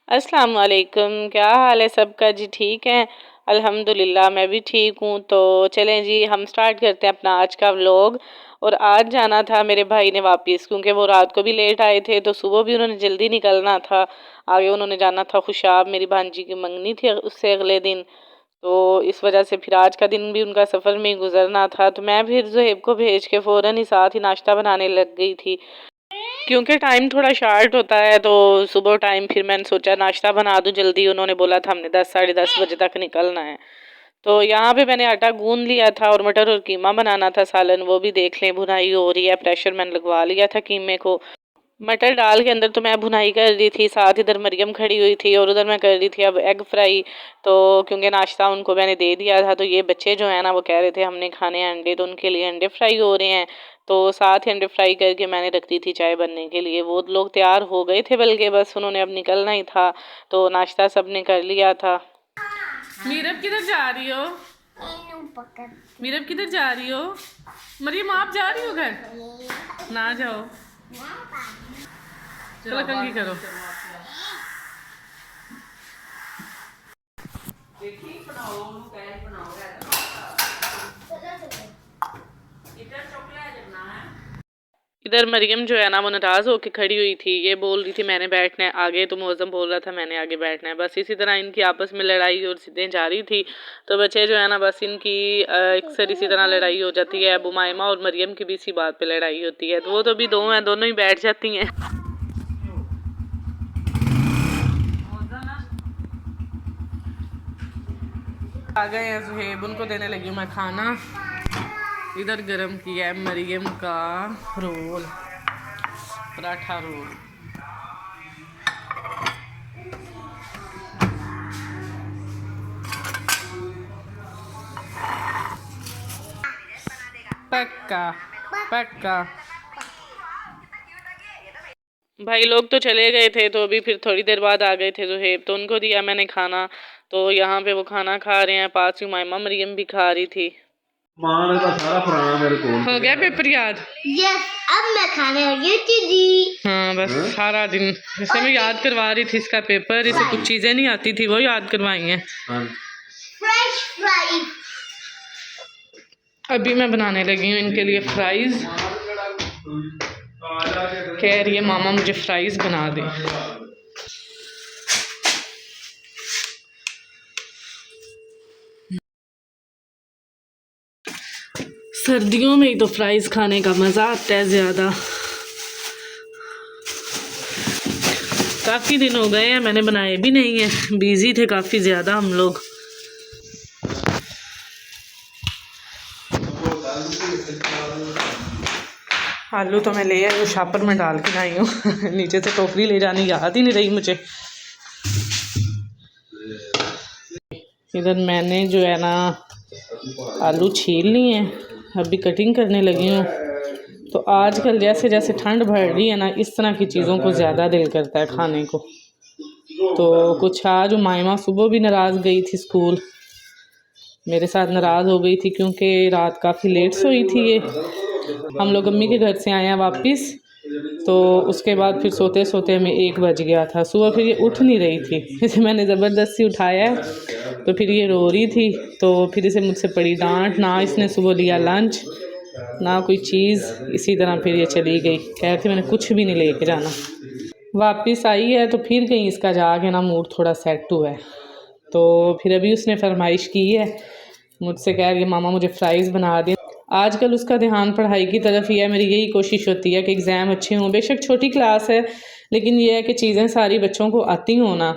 अस्सलाम वालेकुम। क्या हाल है सबका जी? ठीक है, अल्हम्दुलिल्लाह मैं भी ठीक हूँ। तो चलें जी, हम स्टार्ट करते हैं अपना आज का व्लॉग। और आज जाना था मेरे भाई ने वापस, क्योंकि वो रात को भी लेट आए थे तो सुबह भी उन्होंने जल्दी निकलना था। आगे उन्होंने जाना था खुशाब, मेरी भांजी की मंगनी थी उससे अगले दिन। तो इस वजह से फिर आज का दिन भी उनका सफ़र में ही गुजरना था। तो मैं फिर ज़ुहैब को भेज के फ़ौरन ही साथ ही नाश्ता बनाने लग गई थी, क्योंकि टाइम थोड़ा शार्ट होता है। तो सुबह टाइम फिर मैंने सोचा नाश्ता बना दूं जल्दी। उन्होंने बोला था हमने 10 साढ़े 10 बजे तक निकलना है। तो यहाँ पे मैंने आटा गूंद लिया था और मटर और कीमा बनाना था सालन, वो भी देख लें भुनाई हो रही है। प्रेशर मैंने लगवा लिया था कीमे को। मटर डाल के अंदर तो मैं भुनाई कर रही थी, साथ इधर मरियम खड़ी हुई थी और उधर मैं कर रही थी अब एग फ्राई। तो क्योंकि नाश्ता उनको मैंने दे दिया था, तो ये बच्चे जो है ना वो कह रहे थे हमने खाने हैं अंडे, तो उनके लिए अंडे फ्राई हो रहे हैं। तो साथ ही अंडे फ्राई करके मैंने रख दी थी चाय बनने के लिए। वो लोग तैयार हो गए थे, बल्कि बस उन्होंने अब निकलना ही था। तो नाश्ता सबने कर लिया था। मीरब किधर जा रही हो? मीरब किधर जा रही हो? मरियम आप जा रही हो घर? ना जाओ, चलो कंघी करो। इधर मरियम जो है ना वो नाराज होके खड़ी हुई थी। ये बोल रही थी मैंने बैठना है आगे, तो मौसम बोल रहा था मैंने आगे बैठना है। बस इसी तरह इनकी आपस में लड़ाई और सीधे जा रही थी। तो बच्चे जो है ना बस इनकी अक्सर इसी तरह लड़ाई हो जाती है। अबू मायमा और मरियम की भी इसी बात पे लड़ाई होती है। तो वो तो अभी दो हैं, दोनों ही बैठ जाती हैं। आ गए हैं ज़ुहैब, उनको देने लगी हूँ मैं खाना। इधर गरम किया है मरियम का रोल, पराठा रोल। पक्का पक्का। भाई लोग तो चले गए थे, तो अभी फिर थोड़ी देर बाद आ गए थे ज़ुहैब, तो उनको दिया मैंने खाना। तो यहाँ पे वो खाना खा रहे हैं, पास ही मायमा मरियम भी खा रही थी। हो गया पेपर याद? यस, अब मैं खाने लगी थी जी। हाँ बस सारा दिन जैसे मैं याद करवा रही थी इसका पेपर। इसे कुछ चीजें नहीं आती थी, वो याद करवाई हैं। फ्रेश फ्राइज अभी मैं बनाने लगी हूँ इनके लिए फ्राइज। कह रही है मामा मुझे फ्राइज बना दे। सर्दियों में ही तो फ्राइज खाने का मज़ा आता है ज़्यादा। काफ़ी दिन हो गए हैं मैंने बनाए भी नहीं है, बिजी थे काफ़ी ज़्यादा हम लोग। आलू तो मैं ले आई हूँ, शापर में डाल के लाई हूँ। नीचे से टोकरी ले जानी याद ही नहीं रही मुझे। इधर मैंने जो है ना आलू छील लिए हैं, अभी कटिंग करने लगी हूँ। तो आजकल जैसे जैसे ठंड बढ़ रही है ना, इस तरह की चीज़ों को ज़्यादा दिल करता है खाने को। तो कुछ आज मायमा सुबह भी नाराज़ गई थी स्कूल, मेरे साथ नाराज़ हो गई थी क्योंकि रात काफ़ी लेट सोई थी। ये हम लोग अम्मी के घर से आए हैं वापस, तो उसके बाद फिर सोते सोते हमें 1 बज गया था। सुबह फिर ये उठ नहीं रही थी, इसे मैंने ज़बरदस्ती उठाया तो फिर ये रो रही थी। तो फिर इसे मुझसे पड़ी डांट, ना इसने सुबह लिया लंच ना कोई चीज़। इसी तरह फिर ये चली गई, कह रही थी मैंने कुछ भी नहीं लेके जाना। वापस आई है तो फिर कहीं इसका जाके ना मूड थोड़ा सेट हुआ है। तो फिर अभी उसने फरमाइश की है मुझसे, कह रही है मामा मुझे फ्राइज़ बना दें। आजकल उसका ध्यान पढ़ाई की तरफ ही है। मेरी यही कोशिश होती है कि एग्ज़ाम अच्छे हों। बेशक छोटी क्लास है, लेकिन ये है कि चीज़ें सारी बच्चों को आती हों ना,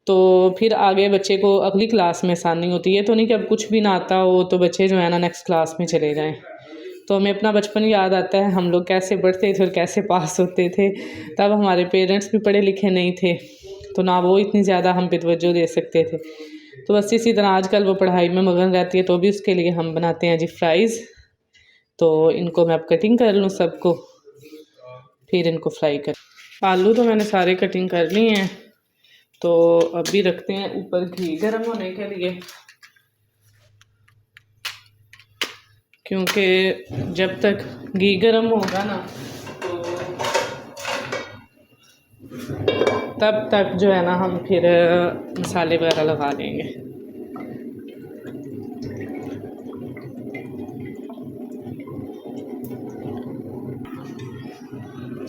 तो फिर आगे बच्चे को अगली क्लास में आसानी होती है। तो नहीं कि अब कुछ भी ना आता हो तो बच्चे जो है ना नेक्स्ट क्लास में चले जाएँ। तो हमें अपना बचपन याद आता है, हम लोग कैसे पढ़ते थे और कैसे पास होते थे। तब हमारे पेरेंट्स भी पढ़े लिखे नहीं थे, तो ना वो इतनी ज़्यादा हम पे तवज्जो दे सकते थे। तो बस इसी तरह आजकल वो पढ़ाई में मगन रहती है, तो भी उसके लिए हम बनाते हैं जी फ्राइज़। तो इनको मैं अब कटिंग कर लूँ सबको, फिर इनको फ्राई कर। आलू तो मैंने सारे कटिंग कर लिए हैं, तो अभी रखते हैं ऊपर घी गर्म होने के लिए, क्योंकि जब तक घी गर्म होगा ना तो तब तक जो है ना हम फिर मसाले वगैरह लगा लेंगे।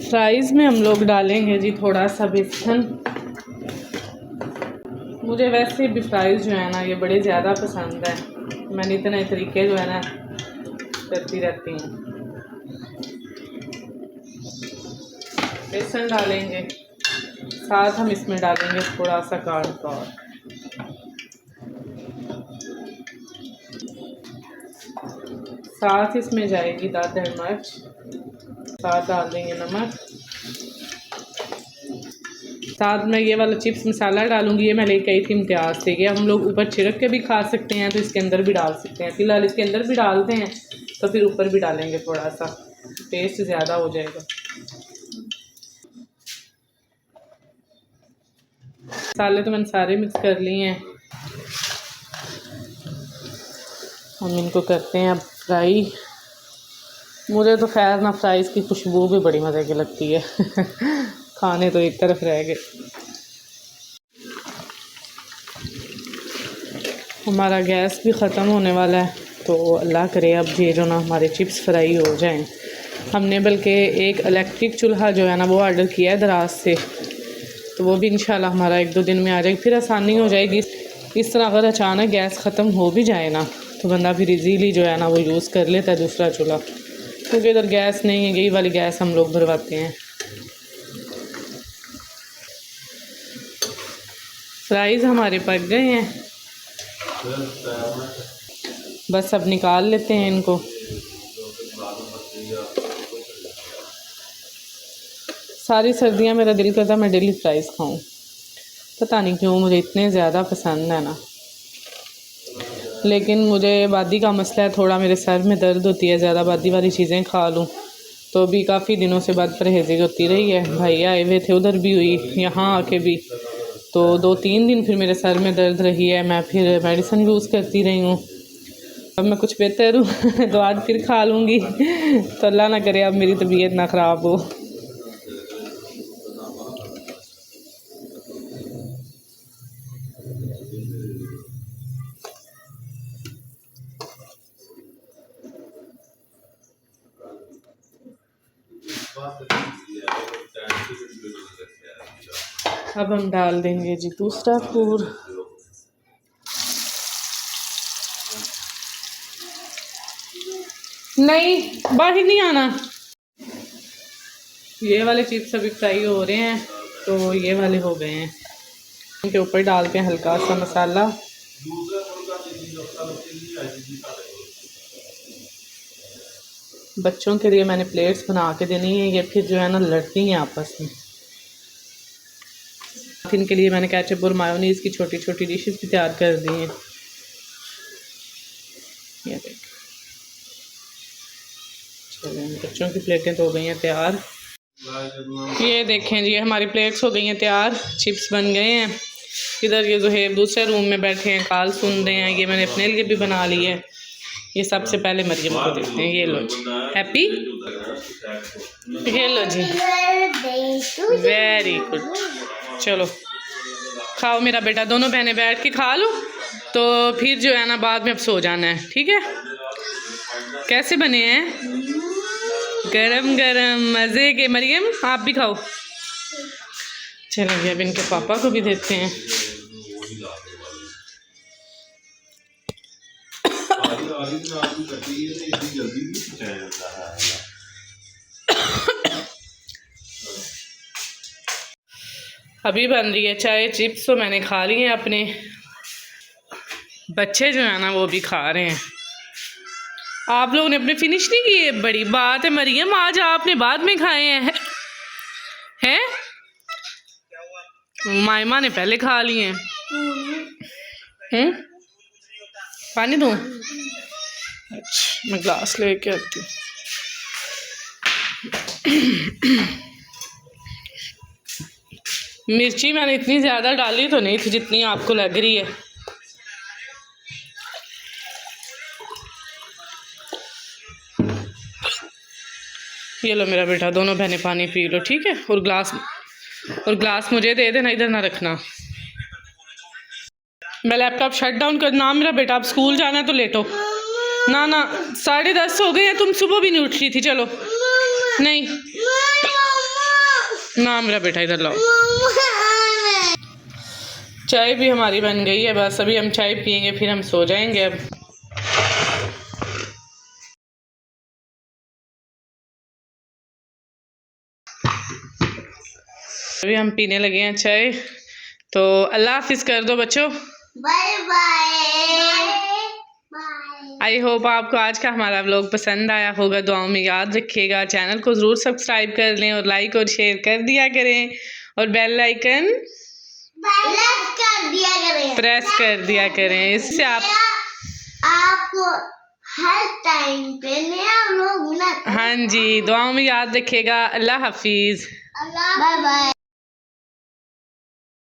फ्राइज़ में हम लोग डालेंगे जी थोड़ा सा बेसन। मुझे वैसे भी फ्राइज़ जो है ना ये बड़े ज़्यादा पसंद है, मैंने इतने तरीके जो है ना करती रहती हूँ। बेसन डालेंगे, साथ हम इसमें डालेंगे थोड़ा सा कॉर्नफ्लोर, साथ इसमें जाएगी दादर मिर्च, साथ डाल देंगे नमक, साथ में ये वाला चिप्स मसाला डालूंगी। ये मैं लेके आई थी इम्तियाज़ से, ये हम लोग ऊपर छिड़क के भी खा सकते हैं तो इसके अंदर भी डाल सकते हैं। फ़िलहाल इसके अंदर भी डालते हैं तो फिर ऊपर भी डालेंगे, थोड़ा सा टेस्ट ज़्यादा हो जाएगा। मसाले तो मैंने सारे मिक्स कर लिए हैं, हम इनको करते हैं अब फ्राई। मुझे तो खैर ना फ्राइज़ की खुशबू भी बड़ी मज़े की लगती है खाने तो एक तरफ रह गए। हमारा गैस भी ख़त्म होने वाला है, तो अल्लाह करे अब ये जो ना हमारे चिप्स फ्राई हो जाएं। हमने बल्कि एक इलेक्ट्रिक चूल्हा जो है ना वो ऑर्डर किया है दराज से, तो वो भी इंशाल्लाह हमारा 1-2 दिन में आ जाएगी, फिर आसानी हो जाएगी। इस तरह अगर अचानक गैस ख़त्म हो भी जाए ना तो बंदा फिर इजीली जो है ना वो यूज़ कर लेता है दूसरा चूल्हा, क्योंकि इधर गैस नहीं है, यही वाली गैस हम लोग भरवाते हैं। फ्राइज़ हमारे पक गए हैं, बस अब निकाल लेते हैं इनको। सारी सर्दियाँ मेरा दिल करता मैं डेली फ्राइज़ खाऊं, पता नहीं क्यों मुझे इतने ज़्यादा पसंद है ना। लेकिन मुझे बादी का मसला है, थोड़ा मेरे सर में दर्द होती है, ज़्यादा बादी वाली चीज़ें खा लूँ तो अभी काफ़ी दिनों से बाद परहेज़ी होती रही है। भाई आए हुए थे, उधर भी हुई, यहाँ आके भी, तो 2-3 दिन फिर मेरे सर में दर्द रही है, मैं फिर मेडिसिन यूज़ करती रही हूँ। अब मैं कुछ बेहतर हूँ तो आज फिर खा लूँगी तो अल्लाह ना करे अब मेरी तबीयत ना ख़राब हो। अब हम डाल देंगे जी दूसरा पूर। नहीं, बाहर नहीं आना। ये वाले चिप्स अभी फ्राई हो रहे हैं, तो ये वाले हो गए हैं। इनके ऊपर डालते हैं हल्का सा मसाला। बच्चों के लिए मैंने प्लेट्स बना के देनी है, ये फिर जो है ना लड़ती हैं आपस में। इनके लिए मैंने केचप और मायोनीज़ की छोटी छोटी डिशेस भी तैयार कर दी हैं। ये देख, चलिए बच्चों की प्लेटें तो हो गई हैं तैयार। ये देखें जी हमारी प्लेट्स हो गई हैं तैयार, चिप्स बन गए हैं। इधर ये ज़ुहैब दूसरे रूम में बैठे हैं, कॉल सुन रहे हैं। ये मैंने अपने लिए भी बना ली है। ये सबसे पहले मरियम को देते हैं, ये लो जी हैप्पी, ये लो जी वेरी गुड। चलो खाओ मेरा बेटा, दोनों बहनें बैठ के खा लो, तो फिर जो है ना बाद में अब सो जाना है, ठीक है। कैसे बने हैं? गरम गरम मज़े के। मरियम आप भी खाओ। चलेंगे अब इनके पापा को भी देते हैं। अभी बन रही है चाय। चिप्स तो मैंने खा ली हैं अपने, बच्चे जो है ना वो भी खा रहे हैं। आप लोगों ने अपने फिनिश नहीं किए, बड़ी बात है मरियम, आज आपने बाद में खाए हैं? मायमा ने पहले खा लिए हैं। पानी दूँ? अच्छा मैं ग्लास लेके आती हूँ। मिर्ची मैंने इतनी ज़्यादा डाली तो नहीं थी जितनी आपको लग रही है। ये लो मेरा बेटा, दोनों बहनें पानी पी लो, ठीक है। और ग्लास और ग्लास मुझे दे देना, इधर ना रखना। मैं लैपटॉप शट डाउन कर ना मेरा बेटा, अब स्कूल जाना है तो लेटो ना ना। 10:30 हो गए हैं, तुम सुबह भी नहीं उठ रही थी। चलो नहीं ना मेरा बेटा, इधर लाओ। चाय भी हमारी बन गई है, बस अभी हम चाय पियेंगे फिर हम सो जाएंगे। अब अभी हम पीने लगे हैं चाय। तो अल्लाह हाफिज़ कर दो बच्चों, बाय बाय। आई होप आपको आज का हमारा व्लॉग पसंद आया होगा। दुआओं में याद रखिएगा, चैनल को ज़रूर सब्सक्राइब कर लें और लाइक और शेयर कर दिया करें और बेल आइकन प्रेस कर दिया करें। इससे आपको हर टाइम पे नया व्लॉग मिला। हाँ जी, दुआओं में याद रखिएगा। अल्लाह हाफिज़, बाय बाय।